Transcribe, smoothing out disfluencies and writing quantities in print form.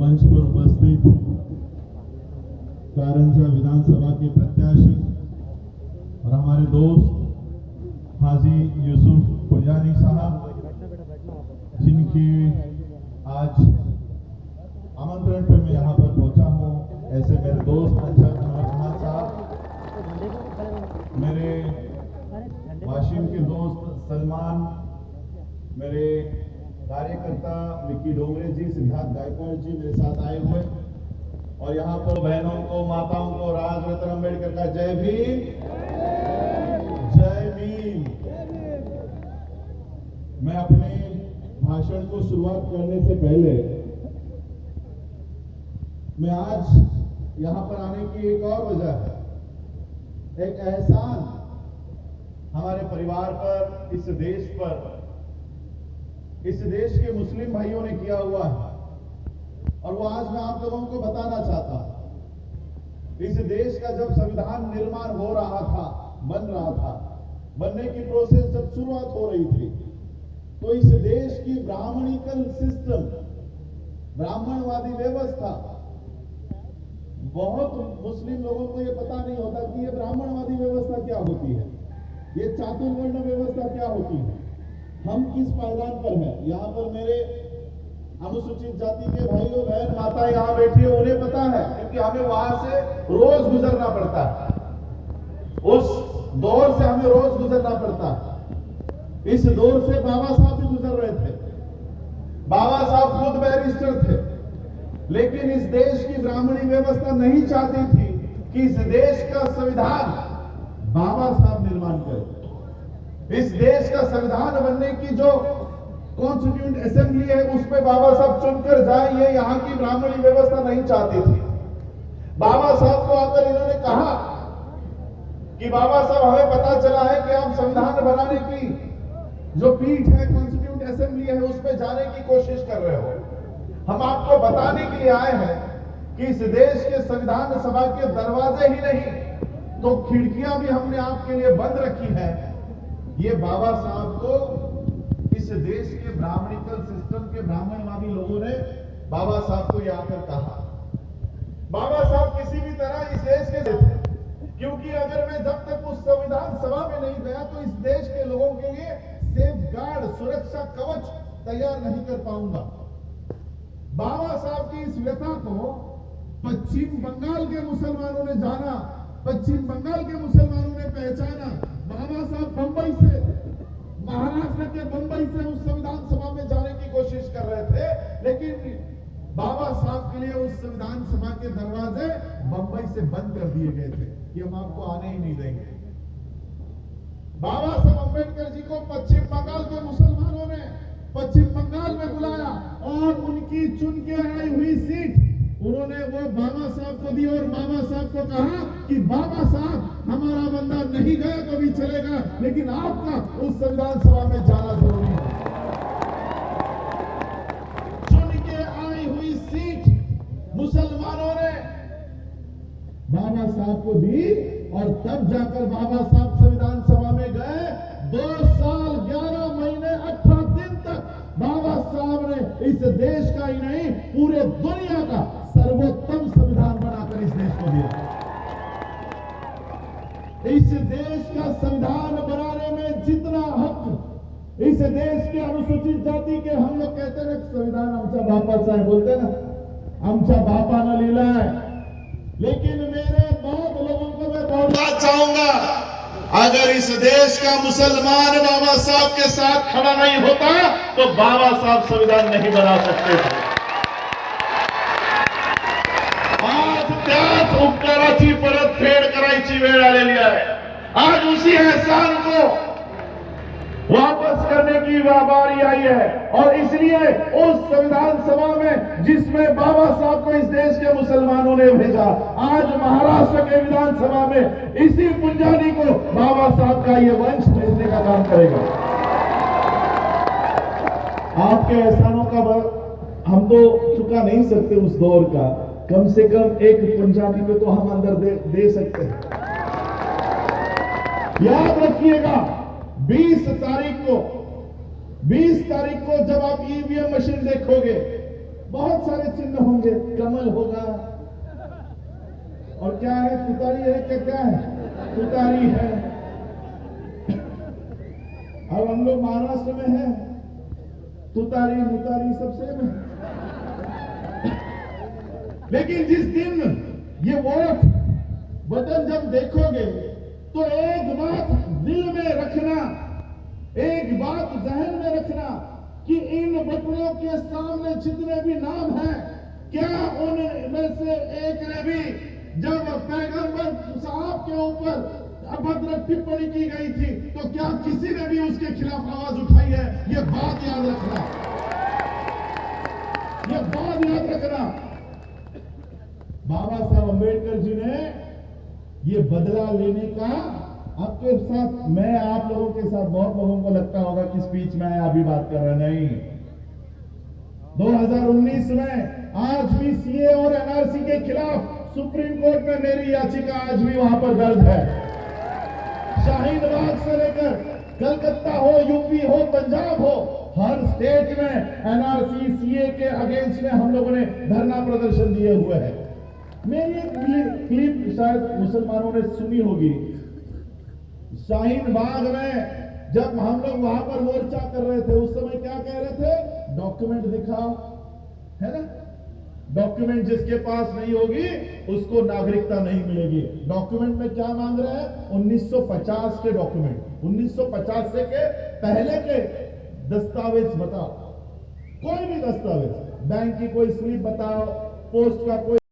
मंच पर उपस्थित कारंजा विधानसभा के प्रत्याशी और हमारे दोस्त हाजी यूसुफ पुंजानी साहब, जिनकी आज आमंत्रण पर मैं यहाँ पर पहुंचा हूँ, ऐसे मेरे दोस्त अंजद खान साहब, मेरे वाशिम के दोस्त सलमान, मेरे कार्यकर्ता विक्की डोंगरे जी, सिद्धार्थ गायकवाड़ जी मेरे साथ आए हुए, और यहाँ पर बहनों को, माताओं को राज रत्न अम्बेडकर का जय भीम, जय भीम। मैं अपने भाषण को शुरुआत करने से पहले मैं आज यहां पर आने की एक और वजह है, एक एहसान हमारे परिवार पर, इस देश पर, इस देश के मुस्लिम भाइयों ने किया हुआ है, और वो आज मैं आप लोगों को बताना चाहता हूं। इस देश का जब संविधान निर्माण हो रहा था, बन रहा था, बनने की प्रोसेस जब शुरुआत हो रही थी, तो इस देश की ब्राह्मणिकल सिस्टम, ब्राह्मणवादी व्यवस्था, बहुत मुस्लिम लोगों को यह पता नहीं होता कि यह ब्राह्मणवादी व्यवस्था क्या होती है, ये चातुर्वर्ण व्यवस्था क्या होती है, हम किस पायदान पर हैं। यहाँ पर मेरे अनुसूचित जाति के भाइयों बहन माता यहाँ बैठी है, उन्हें पता है, क्योंकि हमें वहां से रोज गुजरना पड़ता है, उस दौर से हमें रोज गुजरना पड़ता है। इस दौर से बाबा साहब भी गुजर रहे थे, बाबा साहब खुद बैरिस्टर थे, लेकिन इस देश की ब्राह्मणी व्यवस्था नहीं चाहती थी कि इस देश का संविधान बाबा साहब निर्माण करें। इस देश का संविधान बनने की जो कॉन्स्टिट्यूएंट असेंबली है, उस पे बाबा साहब चुनकर जाए, ये यहाँ की ब्राह्मणी व्यवस्था नहीं चाहती थी। बाबा साहब को आकर इन्होंने कहा कि बाबा साहब, हमें पता चला है कि आप संविधान बनाने की जो पीठ है, कॉन्स्टिट्यूएंट असेंबली है, उस पे जाने की कोशिश कर रहे हो। हम आपको बताने के लिए आए हैं कि इस देश के संविधान सभा के दरवाजे ही नहीं तो खिड़कियां भी हमने आपके लिए बंद रखी है। ये बाबा साहब को, इस देश के ब्राह्मणिकल सिस्टम के ब्राह्मणवादी लोगों ने बाबा साहब को यहां पर कहा। बाबा साहब किसी भी तरह इस देश के थे, क्योंकि अगर मैं जब तक उस संविधान सभा में नहीं गया तो इस देश के लोगों के लिए सेफ गार्ड, सुरक्षा कवच तैयार नहीं कर पाऊंगा। बाबा साहब की इस व्यथा को पश्चिम बंगाल के मुसलमानों ने जाना, पश्चिम बंगाल के मुसलमानों ने पहचाना। बाबा साहब बंबई से, महाराष्ट्र के बंबई से उस संविधान सभा में जाने की कोशिश कर रहे थे, लेकिन बाबा साहब के लिए उस संविधान सभा के दरवाजे बंबई से बंद कर दिए गए थे कि हम आपको आने ही नहीं देंगे। बाबा साहब अम्बेडकर जी को पश्चिम बंगाल के मुसलमानों ने पश्चिम बंगाल में बुलाया और उनकी चुन के आई हुई सीट उन्होंने वो बाबा साहब को दी, और बाबा साहब को कहा कि बाबा साहब, हमारा बंदा नहीं गया तो भी चलेगा, लेकिन आपका उस संविधान सभा में जाना जरूरी है। चुन के आई हुई सीट मुसलमानों ने बाबा साहब को दी, और तब जाकर बाबा साहब संविधान सभा में गए। 2 साल 11 महीने 18 दिन तक बाबा साहब ने इस देश का ही नहीं, पूरे दुनिया का सर्वोत्तम संविधान बनाकर इस देश को दिया। इस देश का संविधान बनाने में जितना हक इस देश के अनुसूचित जाति के, हम लोग कहते हैं संविधान आमच्या बापाचा है, बोलते ना, आमच्या बापानं लिहिलाय, लेकिन मेरे बहुत लोगों को मैं बोलना चाहूंगा, अगर इस देश का मुसलमान बाबा साहब के साथ खड़ा नहीं होता तो बाबा साहब संविधान नहीं बना सकते थे। आज त्याच उपकाराची परतफेड करायची वेळ आलेली आहे। आज उसी एहसान को वापस करने की बारी आई है, और इसलिए उस संविधान सभा में जिसमें बाबा साहब को इस देश के मुसलमानों ने भेजा, आज महाराष्ट्र के विधानसभा में इसी पुंजानी को बाबा साहब का ये वंश भेजने का काम करेगा। आपके एहसानों का हम तो चुका नहीं सकते उस दौर का, कम से कम एक पुंजानी में तो हम अंदर दे सकते हैं। याद रखिएगा, 20 तारीख को जब आप ईवीएम मशीन देखोगे, बहुत सारे चिन्ह होंगे, कमल होगा, और क्या है, तुतारी है क्या, क्या है, तुतारी है। अब हम लोग महाराष्ट्र में हैं, तुतारी मुतारी सब सेम है। लेकिन जिस दिन ये वोट बटन जब देखोगे तो एक बात दिल में रखना, एक बात जहन में रखना कि इन बटनों के सामने जितने भी नाम हैं, क्या उनमें से एक ने भी जब पैगंबर साहब के ऊपर अभद्र टिप्पणी की गई थी तो क्या किसी ने भी उसके खिलाफ आवाज उठाई है? यह बात याद रखना, यह बात याद रखना। बाबा साहब अंबेडकर जी ने ये बदला लेने का आपके साथ, मैं आप लोगों के साथ, बहुत लोगों को लगता होगा कि स्पीच में अभी बात कर रहे, नहीं। 2019 में आज भी सीए और एनआरसी के खिलाफ सुप्रीम कोर्ट में मेरी याचिका आज भी वहां पर दर्ज है। शाहीन बाग से लेकर कलकत्ता हो, यूपी हो, पंजाब हो, हर स्टेट में एनआरसी सीए के अगेंस्ट में हम लोगों ने धरना प्रदर्शन दिए हुए हैं। मेरी एक क्लिप शायद मुसलमानों ने सुनी होगी। शाहीन बाग में जब हम लोग वहां पर मोर्चा कर रहे थे, उस समय क्या कह रहे थे? डॉक्यूमेंट दिखाओ, है ना? डॉक्यूमेंट जिसके पास नहीं होगी उसको नागरिकता नहीं मिलेगी। डॉक्यूमेंट में क्या मांग रहे हैं? 1950 के डॉक्यूमेंट, 1950 से के पहले के दस्तावेज बताओ, कोई भी दस्तावेज, बैंक की कोई स्लिप बताओ, पोस्ट का कोई